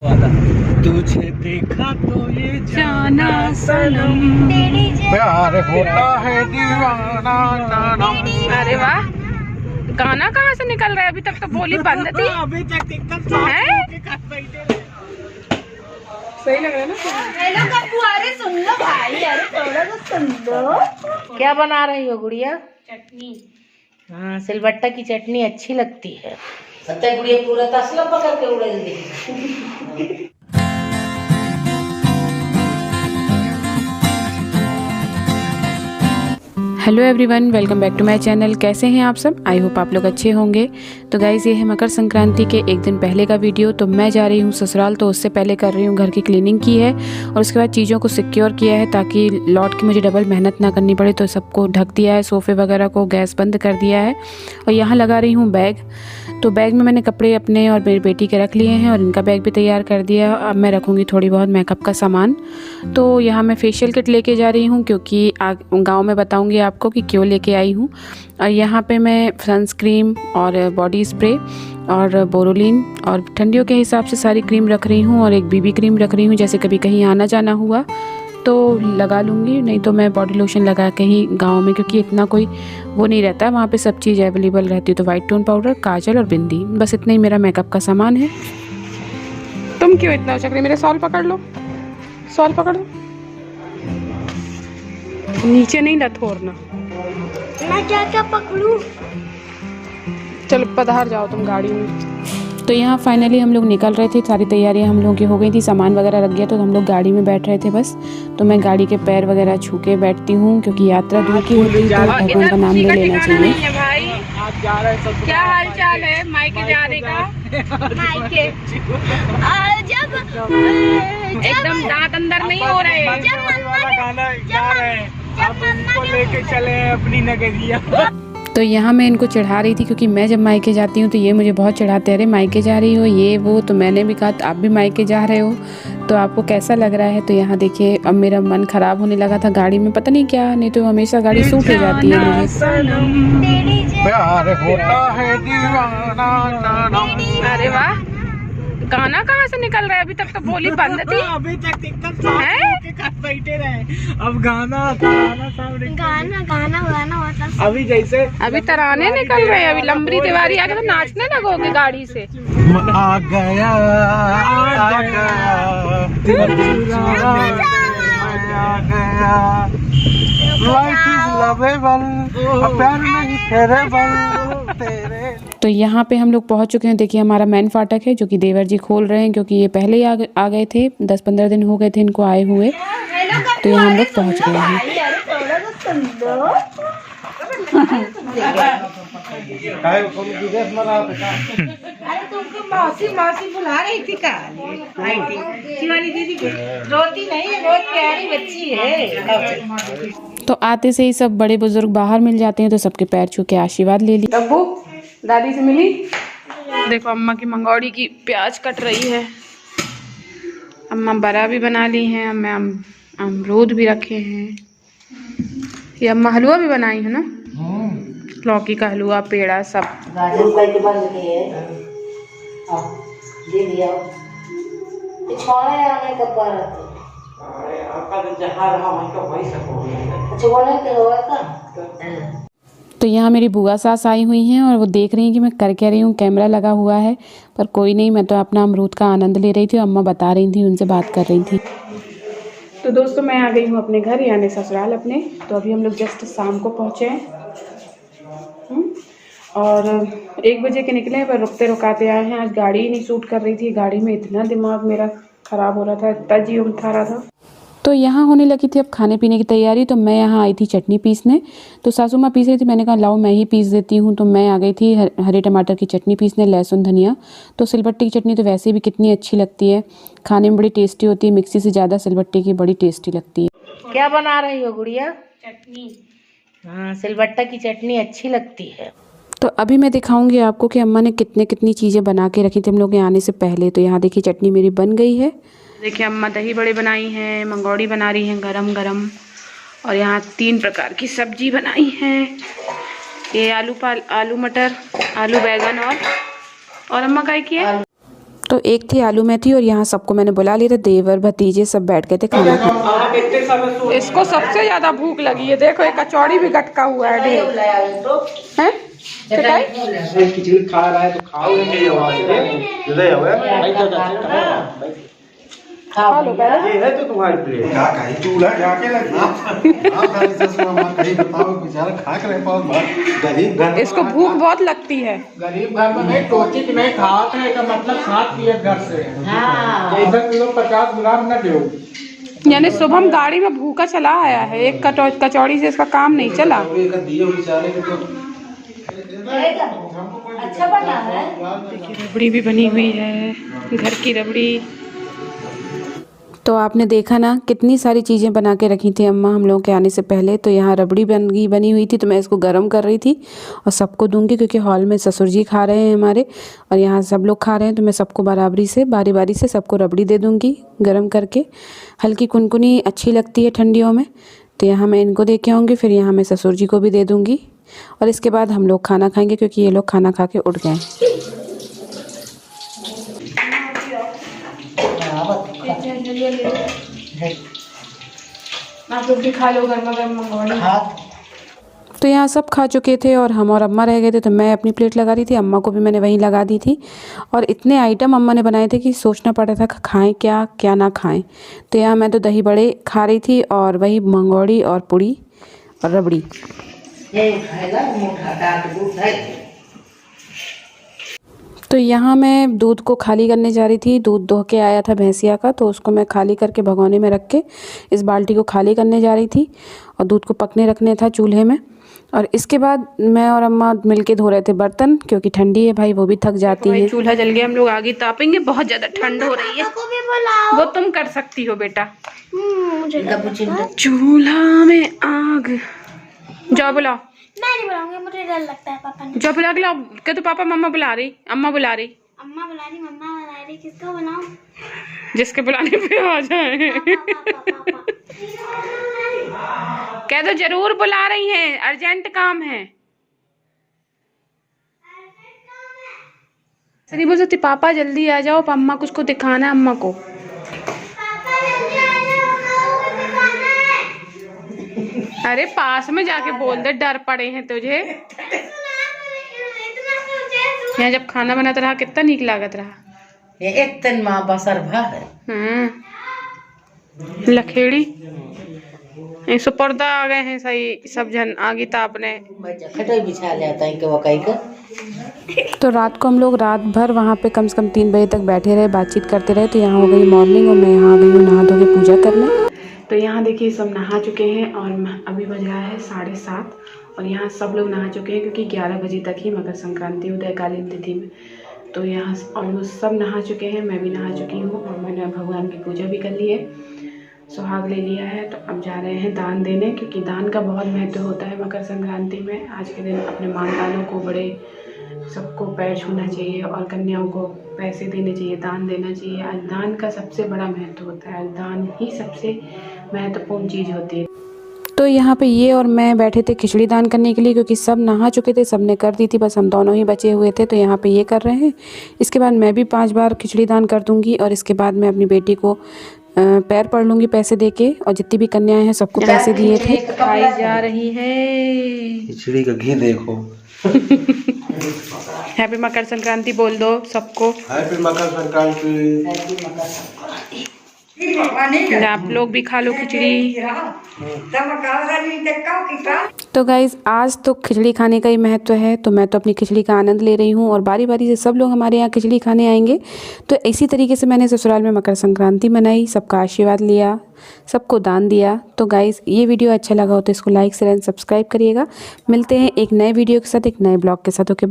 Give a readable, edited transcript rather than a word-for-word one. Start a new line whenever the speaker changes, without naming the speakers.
तुझे देखा तो ये जाना सनम, प्यार होता है दीवाना सनम।
अरे वाह, गाना कहाँ से निकल रहा है? अभी तक तो बोली बंद थी।
अभी तक
सही लग रहा है ना?
अरे सुन लो भाई, अरे थोड़ा तो सुन लो। क्या बना रही हो गुड़िया?
चटनी।
हाँ, सिलबट्टा की चटनी अच्छी लगती है। सत्या गुड़िया पूरा तसला पकड़ के उड़े दी।
Hello everyone, welcome back to my channel. कैसे हैं आप सब? आई होप आप लोग अच्छे होंगे। तो गाइज़, ये है मकर संक्रांति के एक दिन पहले का वीडियो। तो मैं जा रही हूँ ससुराल, तो उससे पहले कर रही हूँ घर की क्लीनिंग की है और उसके बाद चीज़ों को सिक्योर किया है ताकि लौट के मुझे डबल मेहनत ना करनी पड़े। तो सबको ढक दिया है, सोफ़े वगैरह को, गैस बंद कर दिया है और यहाँ लगा रही हूँ बैग। तो बैग में मैंने कपड़े अपने और मेरी बेटी के रख लिए हैं और इनका बैग भी तैयार कर दिया। अब मैं रखूँगी थोड़ी बहुत मेकअप का सामान। तो यहाँ मैं फेशियल किट लेके जा रही हूँ क्योंकि गाँव में बताऊँगी आपको कि क्यों लेके आई हूँ। और यहाँ पे मैं सनस्क्रीन और बॉडी स्प्रे और बोरोलिन और ठंडियों के हिसाब से सारी क्रीम रख रही हूँ और एक बीबी क्रीम रख रही हूँ, जैसे कभी कहीं आना जाना हुआ तो लगा लूँगी, नहीं तो मैं बॉडी लोशन लगा के ही गाँव में, क्योंकि इतना कोई वो नहीं रहता है, वहाँ पे सब चीज़ अवेलेबल रहती है। तो वाइट टोन पाउडर, काजल और बिंदी, बस इतना ही मेरा मेकअप का सामान है। तुम क्यों इतना उचक रही? मेरे सॉल पकड़ लो, सॉल पकड़ लो, नीचे नहीं लथोड़ना।
मैं क्या पकड़ूं?
चलो पधार जाओ तुम गाड़ी में। तो यहाँ फाइनली हम लोग निकल रहे थे, सारी तैयारियाँ हम लोगों की हो गई थी, सामान वगैरह रख गया, तो हम लोग गाड़ी में बैठ रहे थे बस। तो मैं गाड़ी के पैर वगैरह छू के बैठती हूँ क्योंकि यात्रा दूर की होती है तो भगवान का नाम ले लेना चाहिए। क्या हाल चाल है मायके जाने का?
मायके जब
एकदम दांत अंदर नहीं हो रहे।
अब उनको लेके चले अपनी नगरिया।
तो यहाँ मैं इनको चढ़ा रही थी क्योंकि मैं जब मायके जाती हूँ तो ये मुझे बहुत चढ़ाते, अरे मायके जा रही हो ये वो। तो मैंने भी कहा आप भी मायके जा रहे हो तो आपको कैसा लग रहा है? तो यहाँ देखिए, अब मेरा मन ख़राब होने लगा था गाड़ी में, पता नहीं क्या, नहीं तो हमेशा गाड़ी सूट हो जाती है मुझे।
प्यार होता है दीवाना सनम।
अरे वाह, गाना कहाँ से निकल रहा है? अभी तक तो बोली बंद थी।
अभी तक बैठे रहे। अब गाना होता। अभी जैसे
अभी तराने निकल रहे हैं, अभी लंबरी तिवारी आ गए तो नाचने लगोगे गाड़ी से।
आ गया आ गया लाइफ इज लवेबल, प्यार नहीं फेरेबल तेरे।
तो यहाँ पे हम लोग पहुँच चुके हैं। देखिए हमारा मेन फाटक है जो कि देवर जी खोल रहे हैं क्योंकि ये पहले ही आ गए थे, 10-15 दिन हो गए थे इनको आए हुए। तो यहाँ हम लोग पहुँच गए हैं।
मौसी बुला रही थी का? आई थी शिवानी दीदी, रोती नहीं है, बहुत प्यारी बच्ची है।
तो आते से ही सब बड़े बुजुर्ग बाहर मिल जाते हैं तो सबके पैर छू के आशीर्वाद ले ली। अब्बू दादी से मिली। देखो अम्मा की मंगौड़ी की प्याज कट रही है। अम्मा बड़ा भी बना ली हैं, अम्मा अमरूद भी रखे हैं। ये अम्मा हलवा भी बनाई है ना, लौकी का हलवा, पेड़ा सब।
गाजर का के बन गई है। दे दिया छोड़े आने का पर आपका तो जहां रहा वहीं का वही सब हो गया। अच्छा बोले कि होगा का।
तो यहाँ मेरी बुआ सास आई हुई हैं और वो देख रही हैं कि मैं कर क्या रही हूँ। कैमरा लगा हुआ है पर कोई नहीं, मैं तो अपना अमरूद का आनंद ले रही थी। अम्मा बता रही थी, उनसे बात कर रही थी। तो दोस्तों मैं आ गई हूँ अपने घर, यानी ससुराल अपने। तो अभी हम लोग जस्ट शाम को पहुँचे हैं और 1 बजे के निकले पर रुकते रुकाते आए हैं। आज गाड़ी ही नहीं सूट कर रही थी, गाड़ी में इतना दिमाग मेरा ख़राब हो रहा था, इतना जी उठा रहा था। तो यहाँ होने लगी थी अब खाने पीने की तैयारी। तो मैं यहाँ आई थी चटनी पीसने, तो सासू माँ पीस रही थी, मैंने कहा लाओ मैं ही पीस देती हूँ। तो मैं आ गई थी हरे टमाटर की चटनी पीसने, लहसुन धनिया। तो सिलबट्टी की चटनी तो वैसे भी कितनी अच्छी लगती है, खाने में बड़ी टेस्टी होती है, मिक्सी से ज़्यादा सिलबट्टी की बड़ी टेस्टी लगती है।
क्या बना रही हो गुड़िया?
चटनी।
हाँ, सिलबट्टा की चटनी अच्छी लगती है।
तो अभी मैं दिखाऊंगी आपको कि अम्मा ने कितनी चीज़ें बना के रखी थी हम लोग के आने से पहले। तो यहाँ देखिए चटनी मेरी बन गई है। देखिए अम्मा दही बड़े बनाई हैं, मंगौड़ी बना रही हैं गरम गरम, और यहाँ 3 प्रकार की सब्जी बनाई हैं। ये आलू मटर, आलू बैगन और अम्मा क्या किए तो एक थी आलू मेथी और यहाँ सबको मैंने बुला लिया था, देवर भतीजे सब बैठ गए थे खाना खाने। इसको सबसे ज्यादा भूख लगी है, देखो एक कचौड़ी भी गटका हुआ है ढेर हैं?
खिचड़ी खा रहा है तो खाओ
खा लो पहले।
ये है तो तुम्हारी प्लेट
क्या कहीं चूल्हा जाके लगा आप खाली ससुर मां कहीं बताओ बेचारा खा के रह पाओ गरीब घर।
इसको भूख बहुत लगती है।
गरीब घर में नहीं टोची की नहीं खाओ का मतलब साथ पिए घर से।
हाँ।
इधर किलो 50 ग्राम न दो।
यानी शुभम गाड़ी में भूखा चला आया है, एक कचौड़ी से इसका काम नहीं चला।
अच्छा बना है।
रबड़ी भी बनी हुई है, घर की रबड़ी। तो आपने देखा ना कितनी सारी चीज़ें बना के रखी थी अम्मा हम लोगों के आने से पहले। तो यहाँ रबड़ी बनी हुई थी, तो मैं इसको गर्म कर रही थी और सबको दूंगी, क्योंकि हॉल में ससुर जी खा रहे हैं हमारे और यहाँ सब लोग खा रहे हैं। तो मैं सबको बारी बारी से सबको रबड़ी दे दूंगी गर्म करके। हल्की कुनकुनी अच्छी लगती है ठंडियों में। तो यहाँ मैं इनको दे के आऊँगी, फिर यहाँ मैं ससुर जी को भी दे दूँगी और इसके बाद हम लोग खाना खाएँगे, क्योंकि ये लोग खाना खा के उठ गए। आप लोग भी खा लो गर्मा गर्म मंगवानी। तो यहाँ सब खा चुके थे और हम और अम्मा रह गए थे, तो मैं अपनी प्लेट लगा रही थी, अम्मा को भी मैंने वहीं लगा दी थी। और इतने आइटम अम्मा ने बनाए थे कि सोचना पड़ा था खाएं क्या क्या ना खाएं। तो यहाँ मैं तो दही बड़े खा रही थी और वही मंगौड़ी और पूड़ी और रबड़ी। तो यहाँ मैं दूध को खाली करने जा रही थी। दूध दो के आया था भैंसिया का, तो उसको मैं खाली करके भगोने में रख के इस बाल्टी को खाली करने जा रही थी और दूध को पकने रखने था चूल्हे में। और इसके बाद मैं और अम्मा मिलके धो रहे थे बर्तन, क्योंकि ठंडी है भाई, वो भी थक जाती है। चूल्हा जल गया, हम लोग आगे तापेंगे, बहुत ज़्यादा ठंड हो रही है। वो तुम कर सकती हो बेटा। चूल्हा में आग। जाओ बुलाओ।
मैं नहीं बुलाऊंगी, मुझे डर लगता है पापा ने।
जो बुला के लाओ। क्या तो पापा मम्मा बुला रही, अम्मा बुला रही।
अम्मा बुला रही, मम्मा बुला रही, किसको बुलाऊं?
जिसके बुलाने पे आ जाए। कह दो जरूर बुला रही हैं, अर्जेंट काम है। सनी बोल सकती पापा जल्दी आ जाओ, अम्मा कुछ को दिखाना है अम्मा को। अरे पास में जाके बोल दे, डर पड़े हैं तुझे। यहाँ जब खाना बनाता रहा कितना नीक लागत रहा।
ये एक तन माँ बसर भर
लखेड़ी ऐसो पर्दा आ गए हैं सही, सब जन आगे तापने
खटोई बिछा जाता है वो कहीं का।
तो रात को हम लोग रात भर वहाँ पे कम से कम 3 बजे तक बैठे रहे, बातचीत करते रहे। तो यहाँ हो गई मॉर्निंग और मैं यहाँ आ गई हूँ नहा धो के पूजा करने। तो यहाँ देखिए सब नहा चुके हैं और अभी बज रहा है 7:30 और यहाँ सब लोग नहा चुके हैं, क्योंकि 11 बजे तक ही मकर संक्रांति उदयकालीन तिथि में। तो यहाँ ऑलमोस्ट सब नहा चुके हैं, मैं भी नहा चुकी हूँ और मैंने भगवान की पूजा भी कर ली है, सुहाग ले लिया है। तो अब जा रहे हैं दान देने, क्योंकि दान का बहुत महत्व होता है मकर संक्रांति में। आज के दिन अपने माताओं को, बड़े सबको पैर छूना चाहिए और कन्याओं को पैसे देने चाहिए, दान देना चाहिए। आज दान का सबसे बड़ा महत्व होता है, दान ही सबसे महत्वपूर्ण चीज़ होती है। तो यहाँ पे ये और मैं बैठे थे खिचड़ी दान करने के लिए, क्योंकि सब नहा चुके थे, सब ने कर दी थी, बस हम दोनों ही बचे हुए थे। तो यहाँ पे ये कर रहे हैं। इसके बाद मैं भी 5 बार खिचड़ी दान कर दूँगी और इसके बाद मैं अपनी बेटी को पैर पड़ लूँगी पैसे देके, और जितनी भी कन्याएं हैं सबको पैसे दिए थे। खाई जा रही है
खिचड़ी का घी देखो।
हैप्पी मकर संक्रांति बोल दो सबको।
हैप्पी मकर संक्रांति।
आप लोग भी खा लो खिचड़ी। तो गाइज आज तो खिचड़ी खाने का ही महत्व है, तो मैं तो अपनी खिचड़ी का आनंद ले रही हूँ और बारी बारी से सब लोग हमारे यहाँ खिचड़ी खाने आएंगे। तो इसी तरीके से मैंने ससुराल में मकर संक्रांति मनाई, सबका आशीर्वाद लिया, सबको दान दिया। तो गाइज ये वीडियो अच्छा लगा हो तो इसको लाइक शेयर एंड सब्सक्राइब करिएगा। मिलते हैं एक नए वीडियो के साथ, एक नए ब्लॉग के साथ। Okay bye.